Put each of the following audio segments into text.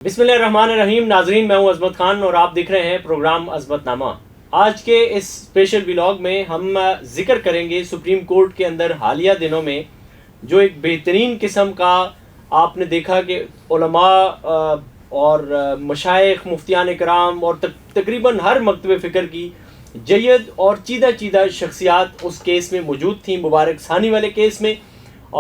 بسم اللہ الرحمن الرحیم. ناظرین، میں ہوں عظمت خان اور آپ دیکھ رہے ہیں پروگرام عظمت نامہ. آج کے اس اسپیشل ولاگ میں ہم ذکر کریں گے سپریم کورٹ کے اندر حالیہ دنوں میں جو ایک بہترین قسم کا آپ نے دیکھا کہ علماء اور مشائخ، مفتیان کرام اور تقریباً ہر مکتب فکر کی جید اور چیدہ شخصیات اس کیس میں موجود تھیں، مبارک ثانی والے کیس میں.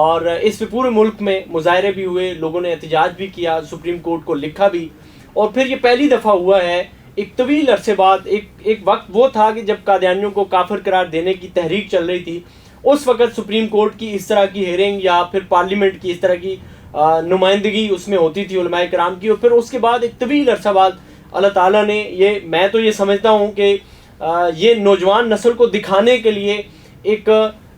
اور اس پہ پورے ملک میں مظاہرے بھی ہوئے، لوگوں نے احتجاج بھی کیا، سپریم کورٹ کو لکھا بھی. اور پھر یہ پہلی دفعہ ہوا ہے ایک طویل عرصے بعد. ایک وقت وہ تھا کہ جب قادیانیوں کو کافر قرار دینے کی تحریک چل رہی تھی، اس وقت سپریم کورٹ کی اس طرح کی ہیئرنگ یا پھر پارلیمنٹ کی اس طرح کی نمائندگی اس میں ہوتی تھی علماء کرام کی. اور پھر اس کے بعد ایک طویل عرصہ بعد اللہ تعالیٰ نے میں تو یہ سمجھتا ہوں کہ یہ نوجوان نسل کو دکھانے کے لیے ایک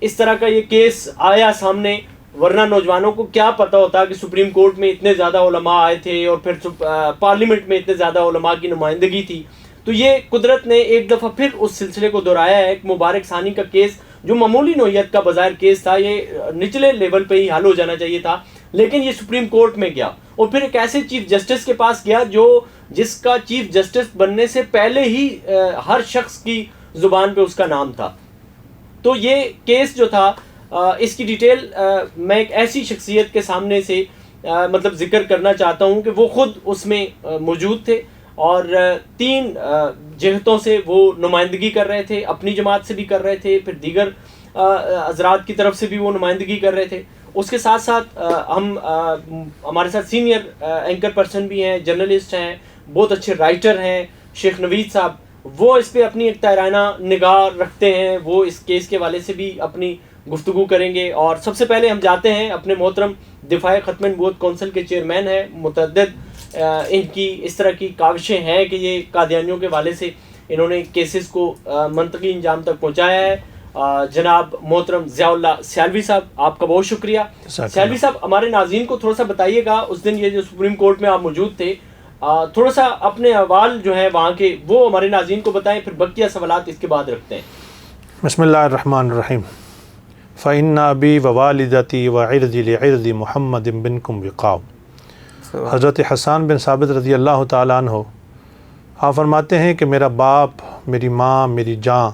اس طرح کا یہ کیس آیا سامنے، ورنہ نوجوانوں کو کیا پتہ ہوتا کہ سپریم کورٹ میں اتنے زیادہ علماء آئے تھے اور پھر پارلیمنٹ میں اتنے زیادہ علماء کی نمائندگی تھی. تو یہ قدرت نے ایک دفعہ پھر اس سلسلے کو دہرایا ہے. ایک مبارک ثانی کا کیس جو معمولی نوعیت کا بظاہر کیس تھا، یہ نچلے لیول پہ ہی حل ہو جانا چاہیے تھا، لیکن یہ سپریم کورٹ میں گیا اور پھر ایک ایسے چیف جسٹس کے پاس گیا جس کا چیف جسٹس بننے سے پہلے ہی ہر شخص کی زبان پہ اس کا نام تھا. تو یہ کیس جو تھا، اس کی ڈیٹیل میں ایک ایسی شخصیت کے سامنے سے مطلب ذکر کرنا چاہتا ہوں کہ وہ خود اس میں موجود تھے اور 3 جہتوں سے وہ نمائندگی کر رہے تھے. اپنی جماعت سے بھی کر رہے تھے، پھر دیگر حضرات کی طرف سے بھی وہ نمائندگی کر رہے تھے. اس کے ساتھ ساتھ ہمارے ساتھ سینئر اینکر پرسن بھی ہیں، جرنلسٹ ہیں، بہت اچھے رائٹر ہیں، شیخ نوید صاحب. وہ اس پہ اپنی ایک تائرانہ نگاہ رکھتے ہیں، وہ اس کیس کے حوالے سے بھی اپنی گفتگو کریں گے. اور سب سے پہلے ہم جاتے ہیں اپنے محترم دفاع ختم نبوت کونسل کے چیئرمین ہیں. متعدد ان کی اس طرح کی کاوشیں ہیں کہ یہ قادیانیوں کے حوالے سے انہوں نے کیسز کو منطقی انجام تک پہنچایا ہے. جناب محترم ضیاء اللہ سیالوی صاحب، آپ کا بہت شکریہ. سیالوی صاحب، ہمارے ناظرین کو تھوڑا سا بتائیے گا، اس دن یہ جو سپریم کورٹ میں آپ موجود تھے، تھوڑا سا اپنے احوال جو ہیں وہاں کے وہ ہمارے ناظرین کو بتائیں، پھر بقیہ سوالات اس کے بعد رکھتے ہیں. بسم اللہ الرحمن الرحیم. فإن أبي ووالدتي وعرضي لعرض محمد بنكم وقاء. حضرت حسان بن ثابت رضی اللہ تعالیٰ عنہ آپ فرماتے ہیں کہ میرا باپ، میری ماں، میری جان،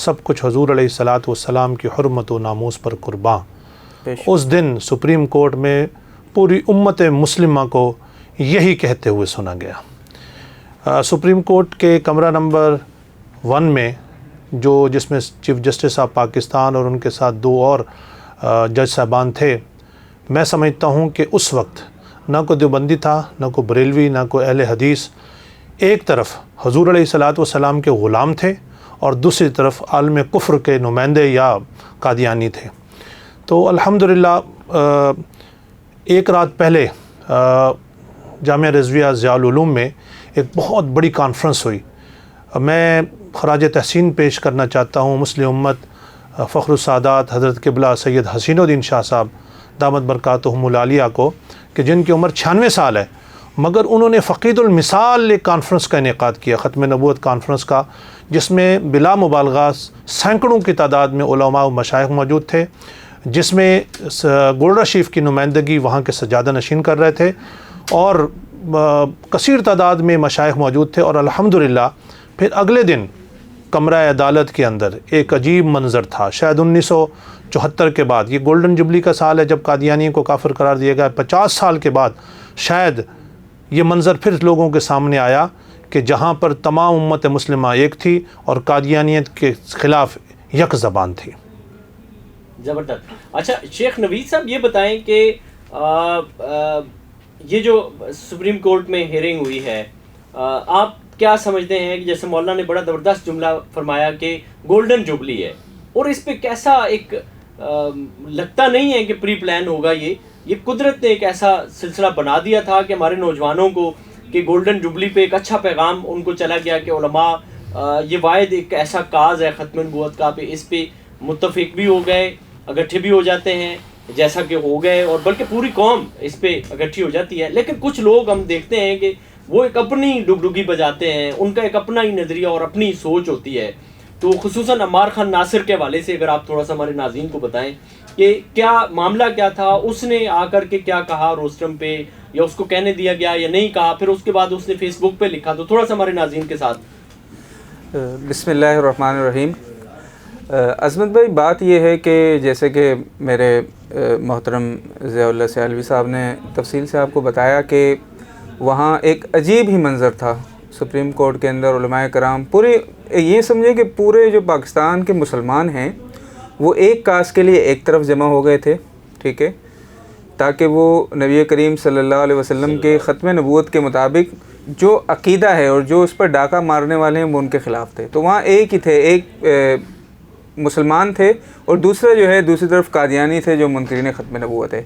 سب کچھ حضور علیہ الصلاۃ والسلام کی حرمت و ناموس پر قربان. اس دن سپریم کورٹ میں پوری امت مسلمہ کو یہی کہتے ہوئے سنا گیا. سپریم کورٹ کے کمرہ نمبر 1 میں جس میں چیف جسٹس آف پاکستان اور ان کے ساتھ 2 اور جج صاحبان تھے، میں سمجھتا ہوں کہ اس وقت نہ کوئی دیوبندی تھا، نہ کوئی بریلوی، نہ کوئی اہل حدیث. ایک طرف حضور علیہ الصلاۃ والسلام کے غلام تھے اور دوسری طرف عالم کفر کے نمائندے یا قادیانی تھے. تو الحمدللہ ایک رات پہلے جامعہ رضویہ ضیاء العلوم میں ایک بہت بڑی کانفرنس ہوئی. میں خراج تحسین پیش کرنا چاہتا ہوں مسلم امت فخر السادات حضرت قبلہ سید حسین الدین شاہ صاحب دامت برکاتہم العالیہ کو، کہ جن کی عمر 96 سال ہے، مگر انہوں نے فقید المثال ایک کانفرنس کا انعقاد کیا، ختم نبوت کانفرنس کا، جس میں بلا مبالغہ سینکڑوں کی تعداد میں علماء و مشائخ موجود تھے، جس میں گولڈا شریف کی نمائندگی وہاں کے سجادہ نشین کر رہے تھے اور کثیر تعداد میں مشائخ موجود تھے. اور الحمدللہ پھر اگلے دن کمرہ عدالت کے اندر ایک عجیب منظر تھا. شاید 1974 کے بعد، یہ گولڈن جبلی کا سال ہے جب قادیانی کو کافر قرار دیا گیا، 50 سال کے بعد شاید یہ منظر پھر لوگوں کے سامنے آیا کہ جہاں پر تمام امت مسلمہ ایک تھی اور قادیانیت کے خلاف یک زبان تھی. زبردست. اچھا شیخ نوید صاحب، یہ بتائیں کہ یہ جو سپریم کورٹ میں ہیئرنگ ہوئی ہے، آپ کیا سمجھتے ہیں کہ جیسے مولانا نے بڑا زبردست جملہ فرمایا کہ گولڈن جوبلی ہے، اور اس پہ کیسا ایک لگتا نہیں ہے کہ پری پلان ہوگا. یہ قدرت نے ایک ایسا سلسلہ بنا دیا تھا کہ ہمارے نوجوانوں کو کہ گولڈن جوبلی پہ ایک اچھا پیغام ان کو چلا گیا کہ علماء یہ واحد ایک ایسا کاز ہے ختم نبوت کا، پہ اس پہ متفق بھی ہو گئے، اکٹھے بھی ہو جاتے ہیں جیسا کہ ہو گئے، اور بلکہ پوری قوم اس پہ اکٹھی ہو جاتی ہے. لیکن کچھ لوگ ہم دیکھتے ہیں کہ وہ ایک اپنی ڈگڈگی بجاتے ہیں، ان کا ایک اپنا ہی نظریہ اور اپنی سوچ ہوتی ہے. تو خصوصاً عمار خان ناصر کے حوالے سے اگر آپ تھوڑا سا ہمارے ناظرین کو بتائیں کہ کیا معاملہ کیا تھا، اس نے آ کر کے کیا کہا روسٹرم پہ، یا اس کو کہنے دیا گیا یا نہیں کہا، پھر اس کے بعد اس نے فیس بک پہ لکھا، تو تھوڑا سا ہمارے ناظرین کے ساتھ. بسم اللہ الرحمن الرحیم. عظمت بھائی، بات یہ ہے کہ جیسے کہ میرے محترم ضیاء اللہ سیالوی صاحب نے تفصیل سے آپ کو بتایا کہ وہاں ایک عجیب ہی منظر تھا سپریم کورٹ کے اندر. علماء کرام پورے یہ سمجھے کہ پورے جو پاکستان کے مسلمان ہیں وہ ایک کاس کے لیے ایک طرف جمع ہو گئے تھے، ٹھیک ہے، تاکہ وہ نبی کریم صلی اللہ علیہ وسلم کے ختم نبوت کے مطابق جو عقیدہ ہے اور جو اس پر ڈاکہ مارنے والے ہیں وہ ان کے خلاف تھے. تو وہاں ایک ہی تھے، ایک مسلمان تھے اور دوسرا جو ہے دوسری طرف قادیانی تھے جو منکرین ختم نبوت ہے.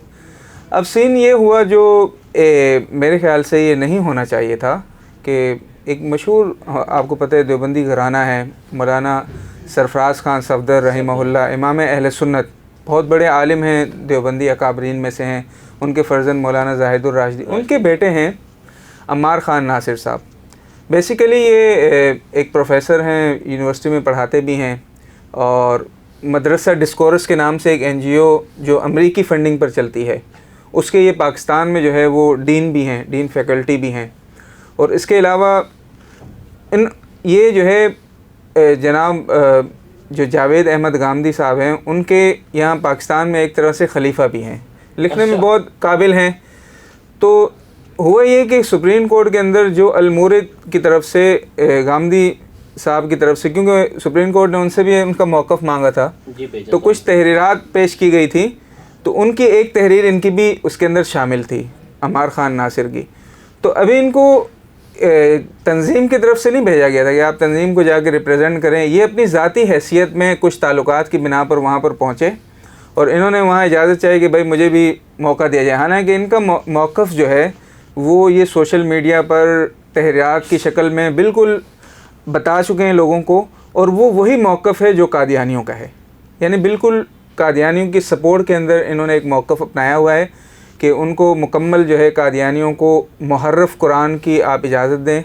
اب سین یہ ہوا جو میرے خیال سے یہ نہیں ہونا چاہیے تھا کہ ایک مشہور، آپ کو پتہ ہے دیوبندی گھرانہ ہے، مولانا سرفراز خان صفدر رحمہ اللہ، امام اہل سنت، بہت بڑے عالم ہیں، دیوبندی اکابرین میں سے ہیں. ان کے فرزند مولانا زاہد الراشدی، ان کے بیٹے ہیں عمار خان ناصر صاحب. بیسیکلی یہ ایک پروفیسر ہیں، یونیورسٹی میں پڑھاتے بھی ہیں، اور مدرسہ ڈسکورس کے نام سے ایک این جی او جو امریکی فنڈنگ پر چلتی ہے، اس کے یہ پاکستان میں جو ہے وہ ڈین بھی ہیں، ڈین فیکلٹی بھی ہیں. اور اس کے علاوہ یہ جو ہے جناب جو جاوید احمد گامدی صاحب ہیں، ان کے یہاں پاکستان میں ایک طرح سے خلیفہ بھی ہیں، لکھنے میں بہت قابل ہیں. تو ہوا یہ کہ سپریم کورٹ کے اندر جو المورد کی طرف سے گامدی صاحب کی طرف سے، کیونکہ سپریم کورٹ نے ان سے بھی ان کا موقف مانگا تھا، تو کچھ تحریرات پیش کی گئی تھی، تو ان کی ایک تحریر ان کی بھی اس کے اندر شامل تھی، عمار خان ناصر کی. تو ابھی ان کو تنظیم کی طرف سے نہیں بھیجا گیا تھا کہ آپ تنظیم کو جا کے ریپریزنٹ کریں. یہ اپنی ذاتی حیثیت میں کچھ تعلقات کی بنا پر وہاں پر پہنچے اور انہوں نے وہاں اجازت چاہی کہ بھائی مجھے بھی موقع دیا جائے. حالانکہ ان کا موقف جو ہے وہ یہ سوشل میڈیا پر تحریرات کی شکل میں بالکل بتا چکے ہیں لوگوں کو، اور وہ وہی موقف ہے جو قادیانیوں کا ہے. یعنی بالکل قادیانیوں کی سپورٹ کے اندر انہوں نے ایک موقف اپنایا ہوا ہے کہ ان کو مکمل جو ہے قادیانیوں کو محرف قرآن کی آپ اجازت دیں،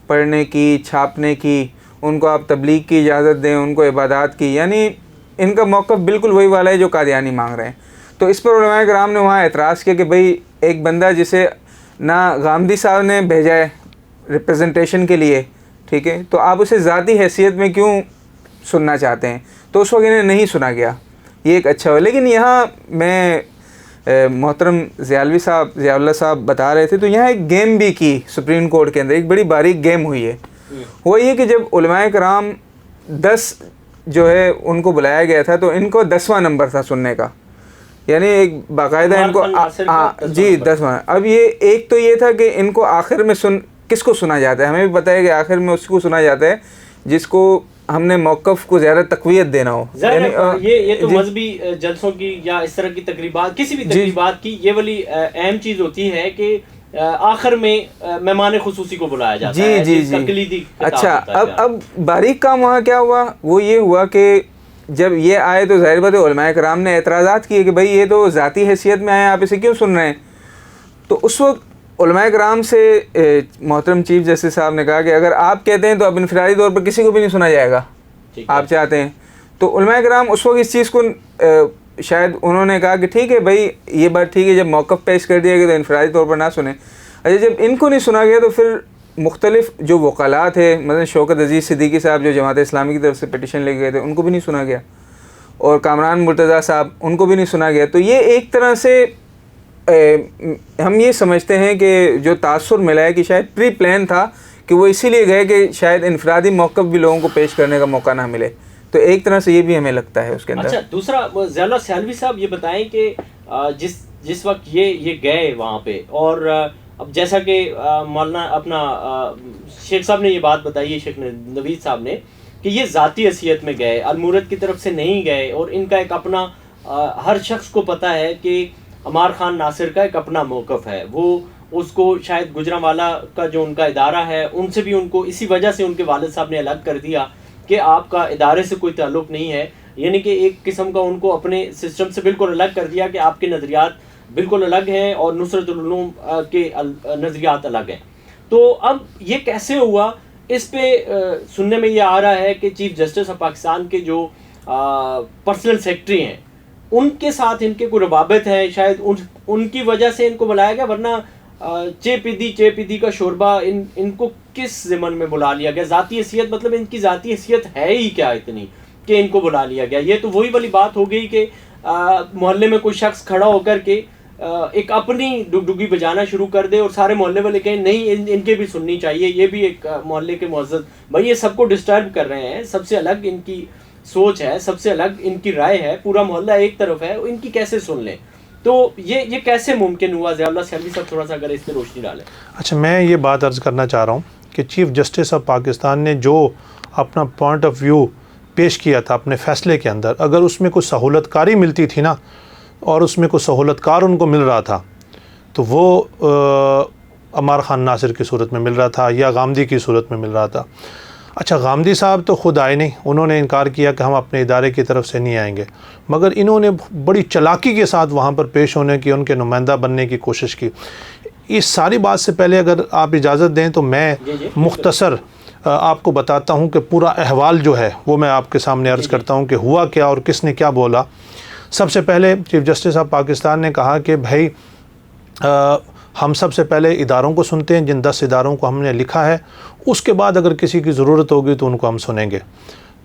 پڑھنے کی، چھاپنے کی، ان کو آپ تبلیغ کی اجازت دیں، ان کو عبادات کی. یعنی ان کا موقف بالکل وہی والا ہے جو قادیانی مانگ رہے ہیں. تو اس پر علماء کرام نے وہاں اعتراض کیا کہ بھئی ایک بندہ جسے نہ غامدی صاحب نے بھیجا ہے ریپریزنٹیشن کے لیے، ٹھیک ہے، تو آپ اسے ذاتی حیثیت میں کیوں سننا چاہتے ہیں؟ تو اس وقت انہیں نہیں سنا گیا. یہ ایک اچھا ہوا. لیکن یہاں میں محترم ضیاء اللہ صاحب بتا رہے تھے، تو یہاں ایک گیم بھی کی سپریم کورٹ کے اندر، ایک بڑی باریک گیم ہوئی ہے. وہ یہ کہ جب علماء کرام 10 جو ہے ان کو بلایا گیا تھا، تو ان کو 10واں نمبر تھا سننے کا. یعنی ایک باقاعدہ ان کو جی 10واں. اب یہ ایک تو یہ تھا کہ ان کو آخر میں کس کو سنا جاتا ہے؟ ہمیں بھی پتہ ہے کہ آخر میں اس کو سنا جاتا ہے جس کو ہم نے موقف کو زیادہ تقویت دینا ہو. یہ تو مذہبی جلسوں کی یا اس طرح کی تقریبات، کسی بھی تقریبات کی یہ والی اہم چیز ہوتی ہے کہ آخر میں مہمان خصوصی کو بلایا جاتا ہے. جی جی. اچھا، اب باریک کام وہاں کیا ہوا؟ وہ یہ ہوا کہ جب یہ آئے تو ظاہر بات ہے علماء کرام نے اعتراضات کیے کہ بھئی یہ تو ذاتی حیثیت میں آئے، آپ اسے کیوں سن رہے ہیں؟ تو اس وقت علماء کرام سے محترم چیف جسٹس صاحب نے کہا کہ اگر آپ کہتے ہیں تو اب انفرادی طور پر کسی کو بھی نہیں سنا جائے گا، آپ چاہتے ہیں. تو علماء کرام اس وقت اس چیز کو شاید انہوں نے کہا کہ ٹھیک ہے بھائی یہ بات ٹھیک ہے، جب موقف پیش کر دیا گیا تو انفرادی طور پر نہ سنیں. اچھا، جب ان کو نہیں سنا گیا تو پھر مختلف جو وکلاء تھے، مثلا شوکت عزیز صدیقی صاحب جو جماعت اسلامی کی طرف سے پٹیشن لے گئے تھے، ان کو بھی نہیں سنا گیا، اور کامران مرتضیٰ صاحب ان کو بھی نہیں سنا گیا. تو یہ ایک طرح سے ہم یہ سمجھتے ہیں کہ جو تاثر ملا ہے کہ شاید پری پلان تھا کہ وہ اسی لیے گئے کہ شاید انفرادی موقف بھی لوگوں کو پیش کرنے کا موقع نہ ملے. تو ایک طرح سے یہ بھی ہمیں لگتا ہے اس کے اندر. اچھا، دوسرا ضیاء اللہ سیالوی صاحب یہ بتائیں کہ جس وقت یہ گئے وہاں پہ، اور اب جیسا کہ مولانا اپنا شیخ صاحب نے یہ بات بتائی ہے، شیخ نوید صاحب نے، کہ یہ ذاتی حیثیت میں گئے، المورد کی طرف سے نہیں گئے، اور ان کا ایک اپنا ہر شخص کو پتہ ہے کہ عمار خان ناصر کا ایک اپنا موقف ہے. وہ اس کو شاید گجرانوالہ کا جو ان کا ادارہ ہے ان سے بھی ان کو اسی وجہ سے ان کے والد صاحب نے الگ کر دیا کہ آپ کا ادارے سے کوئی تعلق نہیں ہے. یعنی کہ ایک قسم کا ان کو اپنے سسٹم سے بالکل الگ کر دیا کہ آپ کے نظریات بالکل الگ ہیں اور نصرت العلوم کے نظریات الگ ہیں. تو اب یہ کیسے ہوا اس پہ سننے میں یہ آ رہا ہے کہ چیف جسٹس آف پاکستان کے جو پرسنل سیکرٹری ہیں ان کے ساتھ ان کے کوئی روابط ہے، شاید ان کی وجہ سے ان کو بلایا گیا، ورنہ چے پی دی کا شوربہ ان کو کس ضمن میں بلا لیا گیا؟ ذاتی حیثیت، مطلب ان کی ذاتی حیثیت ہے ہی کیا اتنی کہ ان کو بلا لیا گیا؟ یہ تو وہی والی بات ہو گئی کہ محلے میں کوئی شخص کھڑا ہو کر کے ایک اپنی ڈگڈگی بجانا شروع کر دے اور سارے محلے والے کہیں نہیں ان کے بھی سننی چاہیے، یہ بھی ایک محلے کے معزز بھائی یہ سب کو ڈسٹرب کر رہے ہیں، سب سے الگ ان کی سوچ ہے، سب سے الگ ان کی رائے ہے، پورا محلہ ایک طرف ہے، ان کی کیسے سن لیں؟ تو یہ کیسے ممکن ہوا؟ ضیاء اللہ سیالوی صاحب تھوڑا سا اگر اس پہ روشنی ڈالیں۔ اچھا، میں یہ بات عرض کرنا چاہ رہا ہوں کہ چیف جسٹس آف پاکستان نے جو اپنا پوائنٹ آف ویو پیش کیا تھا اپنے فیصلے کے اندر، اگر اس میں کوئی سہولت کاری ملتی تھی نا، اور اس میں کوئی سہولت کار ان کو مل رہا تھا، تو وہ عمار خان ناصر کی صورت میں مل رہا تھا یا غامدی کی صورت میں مل رہا تھا۔ اچھا، غامدی صاحب تو خود آئے نہیں، انہوں نے انکار کیا کہ ہم اپنے ادارے کی طرف سے نہیں آئیں گے، مگر انہوں نے بڑی چلاکی کے ساتھ وہاں پر پیش ہونے کی، ان کے نمائندہ بننے کی کوشش کی۔ اس ساری بات سے پہلے اگر آپ اجازت دیں تو میں مختصر آپ کو بتاتا ہوں کہ پورا احوال جو ہے وہ میں آپ کے سامنے عرض کرتا ہوں کہ ہوا کیا اور کس نے کیا بولا۔ سب سے پہلے چیف جسٹس آف پاکستان نے کہا کہ بھائی ہم سب سے پہلے اداروں کو سنتے ہیں، جن 10 اداروں کو ہم نے لکھا ہے، اس کے بعد اگر کسی کی ضرورت ہوگی تو ان کو ہم سنیں گے۔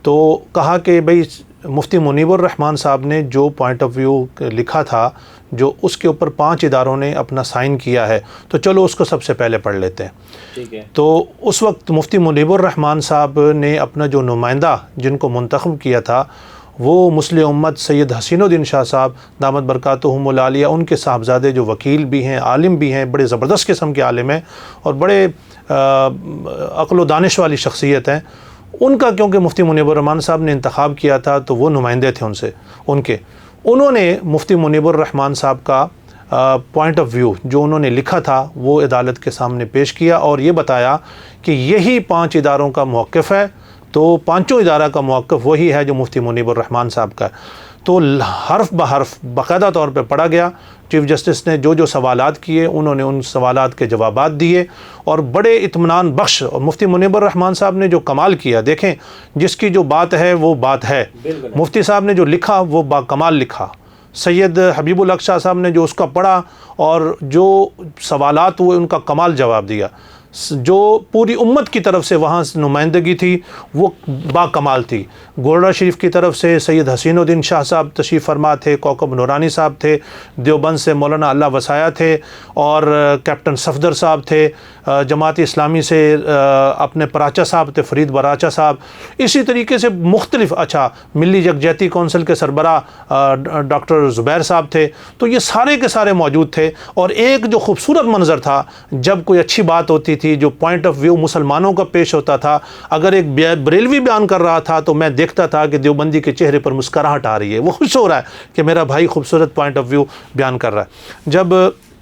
تو کہا کہ بھئی مفتی منیب الرحمان صاحب نے جو پوائنٹ آف ویو لکھا تھا، جو اس کے اوپر 5 اداروں نے اپنا سائن کیا ہے، تو چلو اس کو سب سے پہلے پڑھ لیتے ہیں۔ ٹھیک ہے۔ تو اس وقت مفتی منیب الرحمان صاحب نے اپنا جو نمائندہ جن کو منتخب کیا تھا، وہ مسلم امت سید حسین الدین شاہ صاحب دامت برکاتہم العالیہ، ان کے صاحبزادے جو وکیل بھی ہیں، عالم بھی ہیں، بڑے زبردست قسم کے عالم ہیں اور بڑے عقل و دانش والی شخصیت ہیں، ان کا کیونکہ مفتی منیب الرحمان صاحب نے انتخاب کیا تھا تو وہ نمائندے تھے انہوں نے مفتی منیب الرحمان صاحب کا پوائنٹ آف ویو جو انہوں نے لکھا تھا وہ عدالت کے سامنے پیش کیا اور یہ بتایا کہ یہی 5 اداروں کا موقف ہے، تو 5 ادارہ کا موقف وہی ہے جو مفتی منیب الرحمان صاحب کا ہے۔ تو حرف بحرف باقاعدہ طور پہ پڑھا گیا، چیف جسٹس نے جو سوالات کیے انہوں نے ان سوالات کے جوابات دیے اور بڑے اطمینان بخش، اور مفتی منیب الرحمان صاحب نے جو کمال کیا، دیکھیں جس کی جو بات ہے وہ بات ہے، مفتی صاحب نے جو لکھا وہ با کمال لکھا، سید حبیب الحق شاہ صاحب نے جو اس کا پڑھا اور جو سوالات ہوئے ان کا کمال جواب دیا، جو پوری امت کی طرف سے وہاں نمائندگی تھی وہ با کمال تھی۔ گولڑا شریف کی طرف سے سید حسین الدین شاہ صاحب تشریف فرما تھے، کوکب نورانی صاحب تھے، دیوبند سے مولانا اللہ وسایا تھے اور کیپٹن صفدر صاحب تھے، جماعت اسلامی سے اپنے پراچا صاحب تھے، فرید براچا صاحب، اسی طریقے سے مختلف ملی یکجہتی کونسل کے سربراہ ڈاکٹر زبیر صاحب تھے۔ تو یہ سارے کے سارے موجود تھے اور ایک جو خوبصورت منظر تھا، جب کوئی اچھی بات ہوتی تھی، جو پوائنٹ آف ویو مسلمانوں کا پیش ہوتا تھا، اگر ایک بریلوی بیان کر رہا تھا تو میں دیکھتا تھا کہ دیوبندی کے چہرے پر مسکراہٹ آ رہی ہے، وہ خوش ہو رہا ہے کہ میرا بھائی خوبصورت پوائنٹ آف ویو بیان کر رہا ہے۔ جب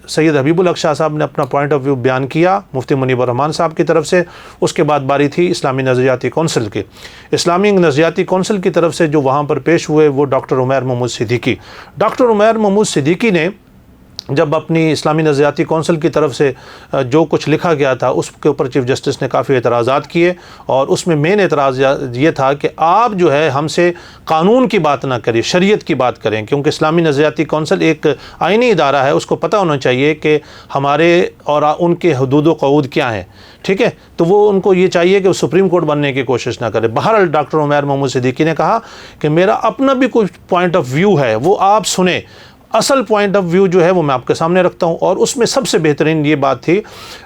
سید حبیب الحق شاہ صاحب نے اپنا پوائنٹ آف ویو بیان کیا مفتی منیب الرحمان صاحب کی طرف سے، اس کے بعد باری تھی اسلامی نظریاتی کونسل کی۔ اسلامی نظریاتی کونسل کی طرف سے جو وہاں پر پیش ہوئے وہ ڈاکٹر عمیر محمود صدیقی۔ ڈاکٹر عمیر محمود صدیقی نے جب اپنی اسلامی نظریاتی کونسل کی طرف سے جو کچھ لکھا گیا تھا اس کے اوپر چیف جسٹس نے کافی اعتراضات کیے، اور اس میں مین اعتراض یہ تھا کہ آپ جو ہے ہم سے قانون کی بات نہ کریں، شریعت کی بات کریں، کیونکہ اسلامی نظریاتی کونسل ایک آئینی ادارہ ہے، اس کو پتہ ہونا چاہیے کہ ہمارے اور ان کے حدود و قواعد کیا ہیں، ٹھیک ہے؟ تو وہ ان کو یہ چاہیے کہ وہ سپریم کورٹ بننے کی کوشش نہ کرے۔ بہرحال ڈاکٹر عمیر محمود صدیقی نے کہا کہ میرا اپنا بھی کچھ پوائنٹ آف ویو ہے، وہ آپ سنیں، اصل پوائنٹ آف ویو جو ہے وہ میں آپ کے سامنے رکھتا ہوں۔ اور اس میں سب سے بہترین یہ بات تھی،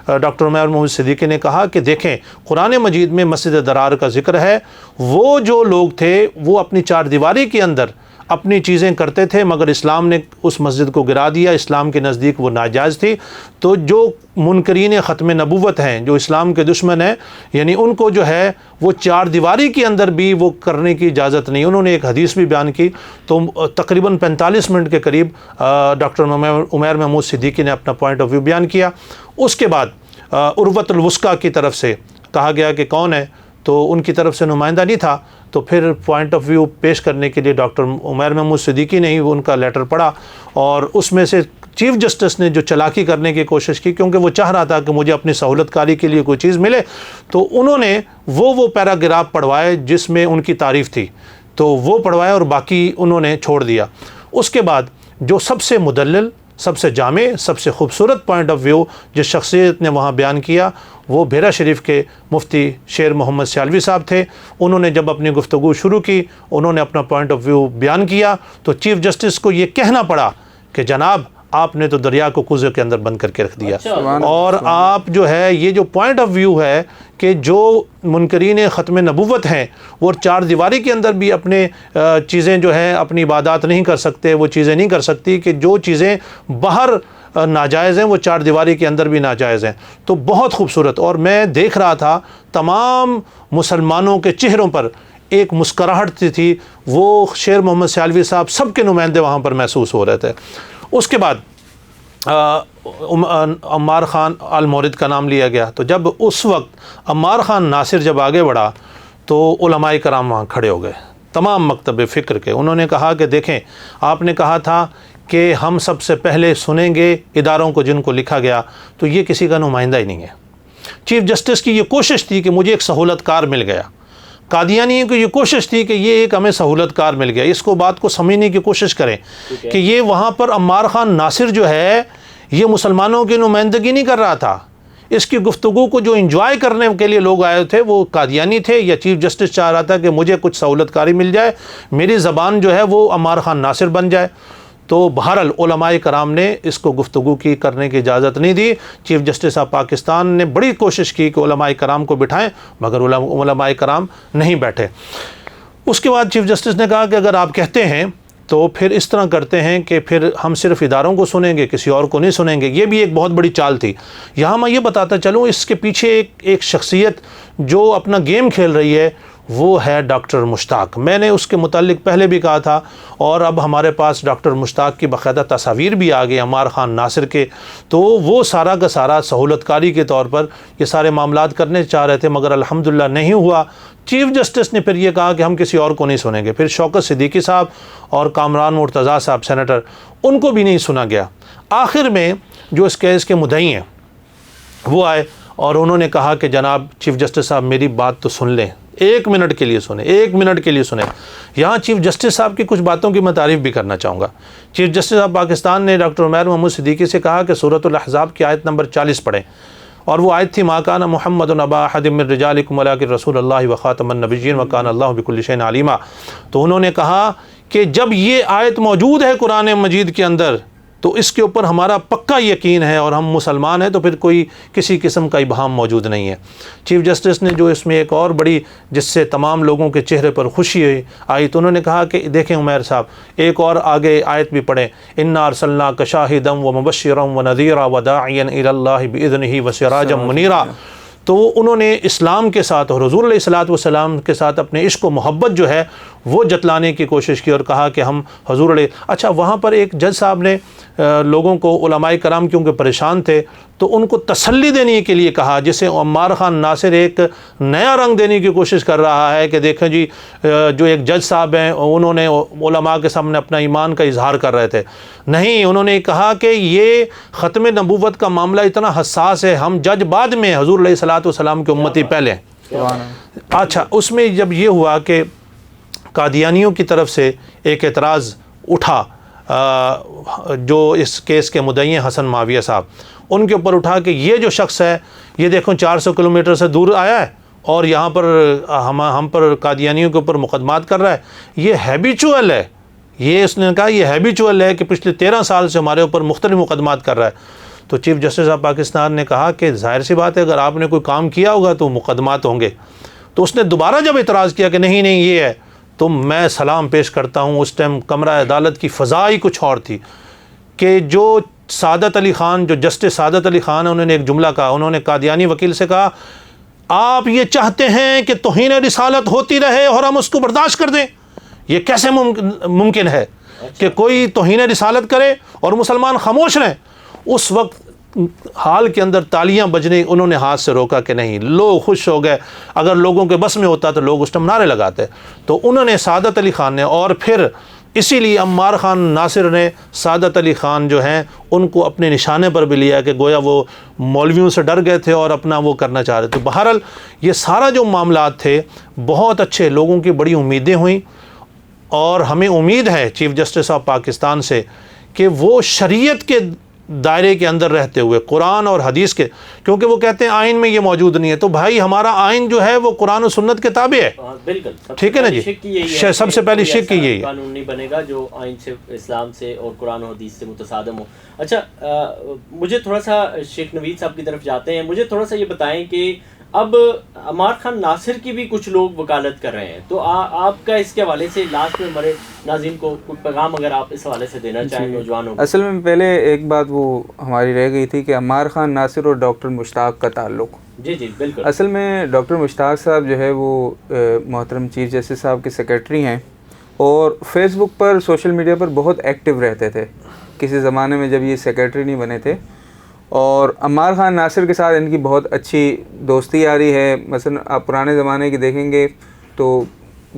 ڈاکٹر عمیر محمود صدیقی نے کہا کہ دیکھیں قرآن مجید میں مسجد درار کا ذکر ہے، وہ جو لوگ تھے وہ اپنی 4 دیواری کے اندر اپنی چیزیں کرتے تھے، مگر اسلام نے اس مسجد کو گرا دیا، اسلام کے نزدیک وہ ناجائز تھی۔ تو جو منکرین ختم نبوت ہیں، جو اسلام کے دشمن ہیں، یعنی ان کو جو ہے وہ 4 دیواری کے اندر بھی وہ کرنے کی اجازت نہیں۔ انہوں نے ایک حدیث بھی بیان کی، تو تقریباً 45 منٹ کے قریب ڈاکٹر عمیر محمود صدیقی نے اپنا پوائنٹ آف ویو بیان کیا۔ اس کے بعد عروۃ الوثقیٰ کی طرف سے کہا گیا کہ کون ہے، تو ان کی طرف سے نمائندہ نہیں تھا، تو پھر پوائنٹ آف ویو پیش کرنے کے لیے ڈاکٹر عمیر محمود صدیقی نے ہی ان کا لیٹر پڑھا، اور اس میں سے چیف جسٹس نے جو چلاکی کرنے کی کوشش کی، کیونکہ وہ چاہ رہا تھا کہ مجھے اپنی سہولت کاری کے لیے کوئی چیز ملے، تو انہوں نے وہ پیراگراف پڑھوائے جس میں ان کی تعریف تھی، تو وہ پڑھوائے اور باقی انہوں نے چھوڑ دیا۔ اس کے بعد جو سب سے مدلل، سب سے جامع، سب سے خوبصورت پوائنٹ آف ویو جس شخصیت نے وہاں بیان کیا، وہ بحیرہ شریف کے مفتی شیر محمد سیالوی صاحب تھے۔ انہوں نے جب اپنی گفتگو شروع کی، انہوں نے اپنا پوائنٹ آف ویو بیان کیا، تو چیف جسٹس کو یہ کہنا پڑا کہ جناب آپ نے تو دریا کو کوزے کے اندر بند کر کے رکھ دیا، اور آپ جو ہے یہ جو پوائنٹ آف ویو ہے کہ جو منکرین ختم نبوت ہیں وہ چار دیواری کے اندر بھی اپنے چیزیں جو ہیں اپنی عبادات نہیں کر سکتے، وہ چیزیں نہیں کر سکتی کہ جو چیزیں باہر ناجائز ہیں وہ چار دیواری کے اندر بھی ناجائز ہیں، تو بہت خوبصورت۔ اور میں دیکھ رہا تھا تمام مسلمانوں کے چہروں پر ایک مسکراہٹ تھی، وہ شیر محمد سیالوی صاحب سب کے نمائندے وہاں پر محسوس ہو رہے تھے۔ اس کے بعد عمار خان المورد کا نام لیا گیا، تو جب اس وقت عمار خان ناصر جب آگے بڑھا تو علماء کرام وہاں کھڑے ہو گئے، تمام مکتب فکر کے۔ انہوں نے کہا کہ دیکھیں، آپ نے کہا تھا کہ ہم سب سے پہلے سنیں گے اداروں کو جن کو لکھا گیا، تو یہ کسی کا نمائندہ ہی نہیں ہے۔ چیف جسٹس کی یہ کوشش تھی کہ مجھے ایک سہولت کار مل گیا، قادیانیوں کی یہ کوشش تھی کہ یہ ایک ہمیں سہولت کار مل گیا۔ اس کو بات کو سمجھنے کی کوشش کریں کہ یہ وہاں پر عمار خان ناصر جو ہے یہ مسلمانوں کی نمائندگی نہیں کر رہا تھا، اس کی گفتگو کو جو انجوائے کرنے کے لیے لوگ آئے تھے وہ قادیانی تھے، یا چیف جسٹس چاہ رہا تھا کہ مجھے کچھ سہولت کاری مل جائے، میری زبان جو ہے وہ عمار خان ناصر بن جائے۔ تو بہرحال علماء کرام نے اس کو گفتگو کی کرنے کی اجازت نہیں دی۔ چیف جسٹس آف پاکستان نے بڑی کوشش کی کہ علماء کرام کو بٹھائیں، مگر علماء کرام نہیں بیٹھے۔ اس کے بعد چیف جسٹس نے کہا کہ اگر آپ کہتے ہیں تو پھر اس طرح کرتے ہیں کہ پھر ہم صرف اداروں کو سنیں گے، کسی اور کو نہیں سنیں گے۔ یہ بھی ایک بہت بڑی چال تھی۔ یہاں میں یہ بتاتا چلوں، اس کے پیچھے ایک شخصیت جو اپنا گیم کھیل رہی ہے وہ ہے ڈاکٹر مشتاق۔ میں نے اس کے متعلق پہلے بھی کہا تھا، اور اب ہمارے پاس ڈاکٹر مشتاق کی باقاعدہ تصاویر بھی آ گئی عمار خان ناصر کے، تو وہ سارا کا سارا سہولت کاری کے طور پر یہ سارے معاملات کرنے چاہ رہے تھے، مگر الحمدللہ نہیں ہوا۔ چیف جسٹس نے پھر یہ کہا کہ ہم کسی اور کو نہیں سنیں گے۔ پھر شوکت صدیقی صاحب اور کامران مرتضیٰ صاحب سینیٹر، ان کو بھی نہیں سنا گیا۔ آخر میں جو اس کیس کے مدعی ہیں وہ آئے اور انہوں نے کہا کہ جناب چیف جسٹس صاحب میری بات تو سن لیں، 1 منٹ کے لیے سنیں، 1 منٹ کے لیے سنیں۔ یہاں چیف جسٹس صاحب کی کچھ باتوں کی میں تعریف بھی کرنا چاہوں گا۔ چیف جسٹس آف پاکستان نے ڈاکٹر عمیر محمود صدیقی سے کہا کہ سورۃ الاحزاب کی آیت نمبر 40 پڑھیں، اور وہ آیت تھی ما کان محمد ابا احد من رجالکم ولکن رسول اللہ وخاتم النبیین وکان اللہ بکل شیء علیما۔ تو انہوں نے کہا کہ جب یہ آیت موجود ہے قرآن مجید کے اندر تو اس کے اوپر ہمارا پکا یقین ہے، اور ہم مسلمان ہیں، تو پھر کوئی کسی قسم کا ابہام موجود نہیں ہے۔ چیف جسٹس نے جو اس میں ایک اور بڑی، جس سے تمام لوگوں کے چہرے پر خوشی آئی، تو انہوں نے کہا کہ دیکھیں عمیر صاحب ایک اور آگے آیت بھی پڑھیں، انا ارسلناک شاہدا ومبشرا ونذیرا وداعیا الی اللہ باذنہ وسراجا منیرا۔ تو انہوں نے اسلام کے ساتھ اور حضور علیہ الصلوۃ والسلام کے ساتھ اپنے عشق و محبت جو ہے وہ جتلانے کی کوشش کی، اور کہا کہ ہم حضور علیہ۔ اچھا، وہاں پر ایک جج صاحب نے لوگوں کو، علماء کرام کیونکہ پریشان تھے، تو ان کو تسلی دینے کے لیے کہا، جسے عمار خان ناصر ایک نیا رنگ دینے کی کوشش کر رہا ہے کہ دیکھیں جی جو ایک جج صاحب ہیں انہوں نے علماء کے سامنے اپنا ایمان کا اظہار کر رہے تھے۔ نہیں، انہوں نے کہا کہ یہ ختم نبوت کا معاملہ اتنا حساس ہے، ہم جج بعد میں، حضور علیہ الصلوۃ والسلام کی امتی پہلے۔ اچھا، اس میں جب یہ ہوا کہ قادیانیوں کی طرف سے ایک اعتراض اٹھا، جو اس کیس کے مدعی ہیں حسن معاویہ صاحب، ان کے اوپر اٹھا کہ یہ جو شخص ہے یہ دیکھو 400 کلومیٹر سے دور آیا ہے اور یہاں پر ہم پر قادیانیوں کے اوپر مقدمات کر رہا ہے، یہ ہیبیچول ہے۔ یہ اس نے کہا یہ ہیبیچول ہے کہ پچھلے 13 سال سے ہمارے اوپر مختلف مقدمات کر رہا ہے۔ تو چیف جسٹس آف پاکستان نے کہا کہ ظاہر سی بات ہے اگر آپ نے کوئی کام کیا ہوگا تو مقدمات ہوں گے۔ تو اس نے دوبارہ جب اعتراض کیا کہ نہیں یہ ہے، تو میں سلام پیش کرتا ہوں، اس ٹائم کمرہ عدالت کی فضا ہی کچھ اور تھی کہ جو سعادت علی خان، جو جسٹس سعادت علی خان ہیں، انہوں نے ایک جملہ کہا، انہوں نے قادیانی وکیل سے کہا آپ یہ چاہتے ہیں کہ توہین رسالت ہوتی رہے اور ہم اس کو برداشت کر دیں؟ یہ کیسے ممکن ہے کہ کوئی توہین رسالت کرے اور مسلمان خاموش رہیں؟ اس وقت حال کے اندر تالیاں بجنے، انہوں نے ہاتھ سے روکا کہ نہیں، لوگ خوش ہو گئے۔ اگر لوگوں کے بس میں ہوتا تو لوگ اس ٹائم نعرے لگاتے۔ تو انہوں نے سعادت علی خان نے، اور پھر اسی لیے عمار خان ناصر نے سعادت علی خان جو ہیں ان کو اپنے نشانے پر بھی لیا کہ گویا وہ مولویوں سے ڈر گئے تھے اور اپنا وہ کرنا چاہ رہے تھے. بہرحال یہ سارا جو معاملات تھے بہت اچھے، لوگوں کی بڑی امیدیں ہوئیں، اور ہمیں امید ہے چیف جسٹس آف پاکستان سے کہ وہ شریعت کے دائرے کے اندر رہتے ہوئے قرآن اور حدیث کے، کیونکہ وہ کہتے ہیں آئین میں یہ موجود نہیں ہے، تو بھائی ہمارا آئین جو ہے وہ قرآن و سنت کے تابع ہے. بالکل ٹھیک ہے نا جی، سب سے پہلی شک کی یہی ہے. قانون نہیں بنے گا جو آئین سے، اسلام سے اور قرآن و حدیث سے متصادم ہو. اچھا مجھے تھوڑا سا شیخ نوید صاحب کی طرف جاتے ہیں. مجھے تھوڑا سا یہ بتائیں کہ اب عمار خان ناصر کی بھی کچھ لوگ وکالت کر رہے ہیں، تو آپ کا اس کے حوالے سے لاسٹ میں ہمارے ناظرین کو کوئی پیغام اگر آپ اس حوالے سے دینا چاہیں نوجوانوں کو. اصل میں پہلے ایک بات وہ ہماری رہ گئی تھی کہ عمار خان ناصر اور ڈاکٹر مشتاق کا تعلق. جی جی بالکل. اصل میں ڈاکٹر مشتاق صاحب جو ہے وہ محترم چیف جسٹس صاحب کے سیکریٹری ہیں، اور فیس بک پر، سوشل میڈیا پر بہت ایکٹیو رہتے تھے کسی زمانے میں جب یہ سیکریٹری نہیں بنے تھے. اور عمار خان ناصر کے ساتھ ان کی بہت اچھی دوستی آ رہی ہے. مثلا آپ پرانے زمانے کی دیکھیں گے تو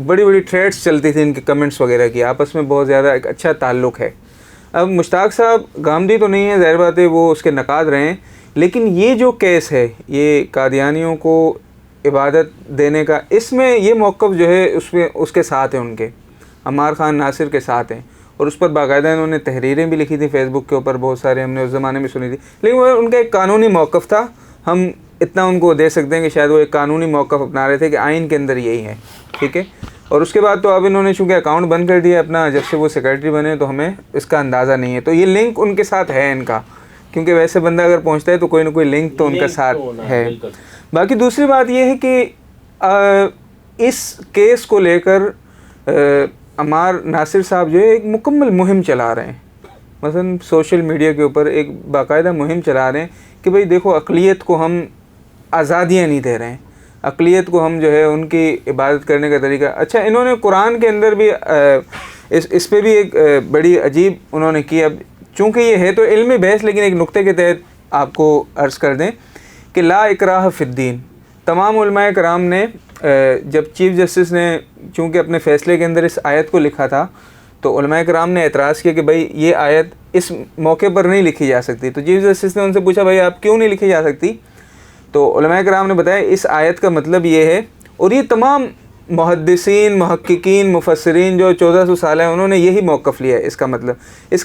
بڑی بڑی تھریڈس چلتی تھی ان کے کمنٹس وغیرہ کی، آپس میں بہت زیادہ ایک اچھا تعلق ہے. اب مشتاق صاحب گامدی تو نہیں ہے، ظاہر بات ہے وہ اس کے نقاد رہے ہیں، لیکن یہ جو کیس ہے یہ قادیانیوں کو عبادت دینے کا، اس میں یہ موقف جو ہے اس کے ساتھ ہیں، ان کے عمار خان ناصر کے ساتھ ہیں. اور اس پر باقاعدہ انہوں نے تحریریں بھی لکھی تھی فیس بک کے اوپر، بہت سارے ہم نے اس زمانے میں سنی تھی. لیکن وہ ان کا ایک قانونی موقف تھا، ہم اتنا ان کو دے سکتے ہیں کہ شاید وہ ایک قانونی موقف اپنا رہے تھے کہ آئین کے اندر یہی ہے. ٹھیک ہے. اور اس کے بعد تو اب انہوں نے چونکہ اکاؤنٹ بند کر دیا اپنا، جب سے وہ سیکریٹری بنے تو ہمیں اس کا اندازہ نہیں ہے. تو یہ لنک ان کے ساتھ ہے ان کا، کیونکہ ویسے بندہ اگر پہنچتا ہے تو کوئی نہ کوئی لنک تو ان کے ساتھ ہے. باقی دوسری بات یہ ہے کہ اس کیس کو لے کر عمار ناصر صاحب جو ہے ایک مکمل مہم چلا رہے ہیں. مثلا سوشل میڈیا کے اوپر ایک باقاعدہ مہم چلا رہے ہیں کہ بھئی دیکھو اقلیت کو ہم آزادیاں نہیں دے رہے ہیں، اقلیت کو ہم جو ہے ان کی عبادت کرنے کا طریقہ. اچھا انہوں نے قرآن کے اندر بھی اس پہ بھی ایک بڑی عجیب انہوں نے کی. اب چونکہ یہ ہے تو علمی بحث، لیکن ایک نقطے کے تحت آپ کو عرض کر دیں کہ لا اکراہ فی الدین. تمام علماء کرام نے جب چیف جسٹس نے چونکہ اپنے فیصلے کے اندر اس آیت کو لکھا تھا تو علماء کرام نے اعتراض کیا کہ بھائی یہ آیت اس موقع پر نہیں لکھی جا سکتی. تو چیف جسٹس نے ان سے پوچھا بھائی آپ کیوں نہیں لکھی جا سکتی؟ تو علماء کرام نے بتایا اس آیت کا مطلب یہ ہے، اور یہ تمام محدثین، محققین، مفسرین جو 1400 سال ہیں انہوں نے یہی موقف لیا ہے. اس کا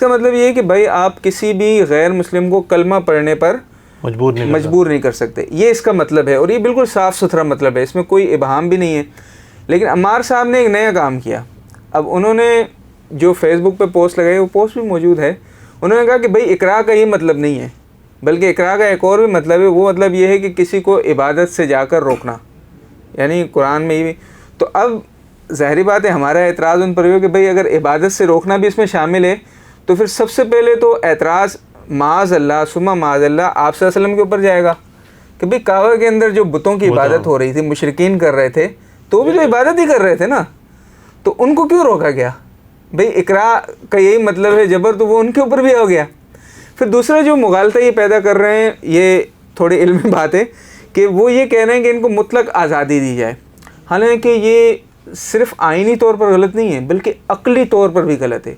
مطلب یہ ہے کہ بھائی آپ کسی بھی غیر مسلم کو کلمہ پڑھنے پر مجبور نہیں کر سکتے. یہ اس کا مطلب ہے، اور یہ بالکل صاف ستھرا مطلب ہے، اس میں کوئی ابہام بھی نہیں ہے. لیکن عمار صاحب نے ایک نیا کام کیا. اب انہوں نے جو فیس بک پہ پوسٹ لگائی، وہ پوسٹ بھی موجود ہے، انہوں نے کہا کہ بھائی اقراء کا یہ مطلب نہیں ہے، بلکہ اقراء کا ایک اور بھی مطلب ہے. وہ مطلب یہ ہے کہ کسی کو عبادت سے جا کر روکنا، یعنی قرآن میں یہ. تو اب ظاہری بات ہے ہمارا اعتراض ان پر یہ کہ بھائی اگر عبادت سے روکنا بھی اس میں شامل ہے تو پھر سب سے پہلے تو اعتراض معاذ اللہ ثم معاذ اللہ آپ صلی اللہ علیہ وسلم کے اوپر جائے گا کہ بھئی کعبہ کے اندر جو بتوں کی عبادت ہو رہی تھی، مشرکین کر رہے تھے، تو وہ بھی تو عبادت ہی کر رہے تھے نا، تو ان کو کیوں روکا گیا؟ بھئی اقراء کا یہی مطلب ہے جبر، تو وہ ان کے اوپر بھی ہو گیا. پھر دوسرا جو مغالطہ یہ پیدا کر رہے ہیں، یہ تھوڑی علمی بات ہے کہ وہ یہ کہہ رہے ہیں کہ ان کو مطلق آزادی دی جائے. حالانکہ یہ صرف آئینی طور پر غلط نہیں ہے بلکہ عقلی طور پر بھی غلط ہے.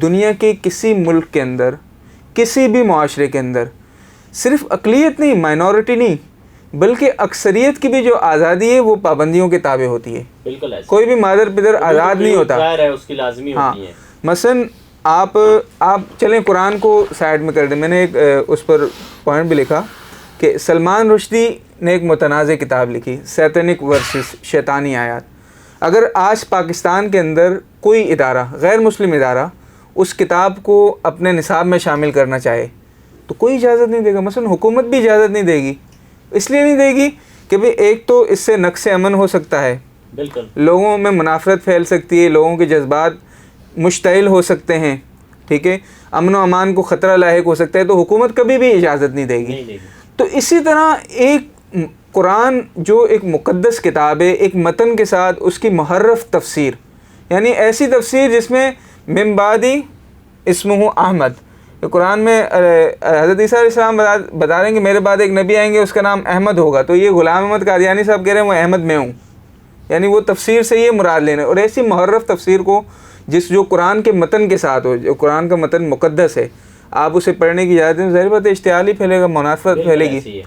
دنیا کے کسی ملک کے اندر، کسی بھی معاشرے کے اندر صرف اقلیت نہیں، مائنورٹی نہیں، بلکہ اکثریت کی بھی جو آزادی ہے وہ پابندیوں کے تابع ہوتی ہے. بالکل ایسا کوئی بھی مادر پدر آزاد نہیں ہوتا. اس کی لازمی ہوتی ہے. مثلا آپ چلیں قرآن کو سائڈ میں کر دیں. میں نے ایک اس پر پوائنٹ بھی لکھا کہ سلمان رشدی نے ایک متنازع کتاب لکھی، سیتنک ورسز، شیطانی آیات. اگر آج پاکستان کے اندر کوئی ادارہ، غیر مسلم ادارہ، اس کتاب کو اپنے نصاب میں شامل کرنا چاہے تو کوئی اجازت نہیں دے گا. مثلا حکومت بھی اجازت نہیں دے گی. اس لیے نہیں دے گی کہ بھئی ایک تو اس سے نقص امن ہو سکتا ہے، بالکل لوگوں میں منافرت پھیل سکتی ہے، لوگوں کے جذبات مشتعل ہو سکتے ہیں، ٹھیک ہے، امن و امان کو خطرہ لاحق ہو سکتا ہے، تو حکومت کبھی بھی اجازت نہیں دے گی. تو اسی طرح ایک قرآن جو ایک مقدس کتاب ہے، ایک متن کے ساتھ اس کی محرف تفسیر، یعنی ایسی تفسیر جس میں من بعدی اسمہ احمد، قرآن میں حضرت عیسیٰ علیہ السلام بتا رہے ہیں کہ میرے بعد ایک نبی آئیں گے اس کا نام احمد ہوگا، تو یہ غلام احمد قادیانی صاحب کہہ رہے ہیں وہ احمد میں ہوں، یعنی وہ تفسیر سے یہ مراد لینا. اور ایسی محرف تفسیر کو جو قرآن کے متن کے ساتھ ہو, جو قرآن کا متن مقدس ہے, آپ اسے پڑھنے کی اجازت دیں, ظاہر بات ہے اشتعال ہی پھیلے گا, منافقت پھیلے گی.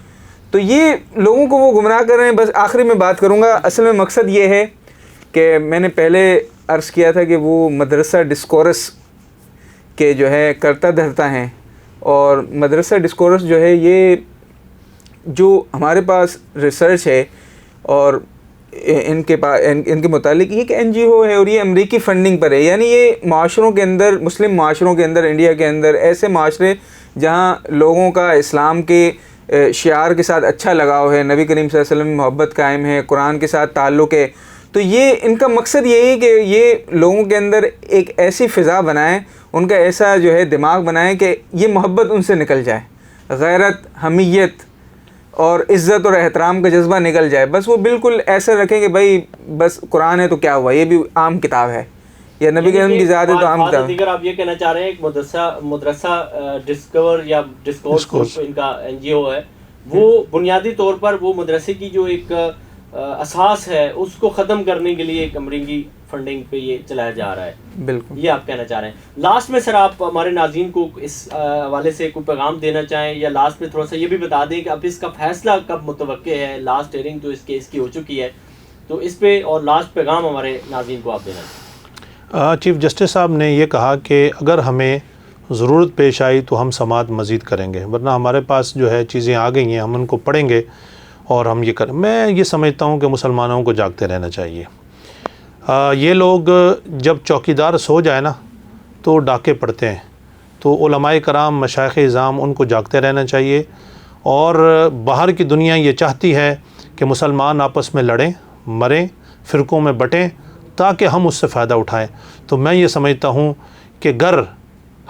تو یہ لوگوں کو وہ گمراہ کر رہے ہیں. بس آخری میں بات کروں گا, اصل میں مقصد یہ ہے کہ میں نے پہلے عرض کیا تھا کہ وہ مدرسہ ڈسکورس کے جو ہے کرتا دھرتا ہیں, اور مدرسہ ڈسکورس جو ہے یہ جو ہمارے پاس ریسرچ ہے اور ان کے متعلق یہ کہ NGO ہے اور یہ امریکی فنڈنگ پر ہے. یعنی یہ معاشروں کے اندر, مسلم معاشروں کے اندر, انڈیا کے اندر ایسے معاشرے جہاں لوگوں کا اسلام کے شعار کے ساتھ اچھا لگاؤ ہے, نبی کریم صلی اللہ علیہ وسلم میں محبت قائم ہے, قرآن کے ساتھ تعلق ہے, تو یہ ان کا مقصد یہی ہے کہ یہ لوگوں کے اندر ایک ایسی فضا بنائیں, ان کا ایسا جو ہے دماغ بنائیں کہ یہ محبت ان سے نکل جائے, غیرت, حمیت اور عزت اور احترام کا جذبہ نکل جائے. بس وہ بالکل ایسا رکھیں کہ بھائی بس قرآن ہے تو کیا ہوا, یہ بھی عام کتاب ہے, یا نبی کریم کی ذات ہے تو عام کتاب ہے. دیگر آپ یہ کہنا چاہ رہے ہیں ایک مدرسہ ڈسکور یا ڈسکورس ان کا NGO ہے, وہ بنیادی طور پر وہ مدرسے کی جو ایک اساس ہے اس کو ختم کرنے کے لیے ایک امریکی فنڈنگ پہ یہ چلایا جا رہا ہے. بالکل یہ آپ کہنا چاہ رہے ہیں. لاسٹ میں سر آپ ہمارے ناظرین کو اس حوالے سے کوئی پیغام دینا چاہیں, یا لاسٹ میں تھوڑا سا یہ بھی بتا دیں کہ اب اس کا فیصلہ کب متوقع ہے؟ لاسٹ ہیئرنگ تو اس کیس کی ہو چکی ہے, تو اس پہ اور لاسٹ پیغام ہمارے ناظرین کو آپ دینا چاہیں. چیف جسٹس صاحب نے یہ کہا کہ اگر ہمیں ضرورت پیش آئی تو ہم سماعت مزید کریں گے, ورنہ ہمارے پاس جو ہے چیزیں آ گئی ہیں, ہم ان کو پڑھیں گے اور ہم یہ کریں. میں یہ سمجھتا ہوں کہ مسلمانوں کو جاگتے رہنا چاہیے. یہ لوگ جب چوکیدار سو جائے نا تو ڈاکے پڑتے ہیں, تو علماء کرام, مشائخ اعظام, ان کو جاگتے رہنا چاہیے. اور باہر کی دنیا یہ چاہتی ہے کہ مسلمان آپس میں لڑیں, مریں, فرقوں میں بٹیں تاکہ ہم اس سے فائدہ اٹھائیں. تو میں یہ سمجھتا ہوں کہ گر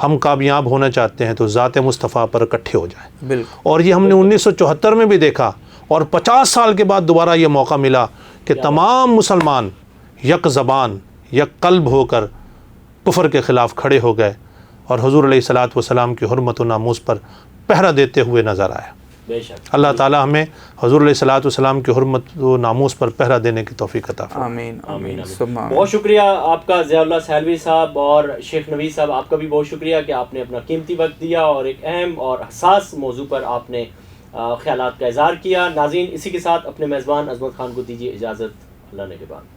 ہم کامیاب ہونا چاہتے ہیں تو ذات مصطفیٰ پر اکٹھے ہو جائیں. بالکل. اور یہ ہم نے 1974 میں بھی دیکھا, اور 50 سال کے بعد دوبارہ یہ موقع ملا کہ تمام مسلمان یک زبان, یک قلب ہو کر کفر کے خلاف کھڑے ہو گئے, اور حضور علیہ الصلاۃ والسلام کی حرمت و ناموس پر پہرا دیتے ہوئے نظر آیا. بے شک اللہ تعالی ہمیں حضور علیہ الصلاۃ والسلام کی حرمت و ناموس پر پہرا دینے کی توفیق عطا فرمائے. آمین آمین. آمین. بہت شکریہ آپ کا ضیاء اللہ سہلوی صاحب, اور شیخ نوید صاحب آپ کا بھی بہت شکریہ کہ آپ نے اپنا قیمتی وقت دیا اور ایک اہم اور حساس موضوع پر آپ نے خیالات کا اظہار کیا. ناظرین, اسی کے ساتھ اپنے میزبان عظمت خان کو دیجیے اجازت. اللہ نے کے بعد.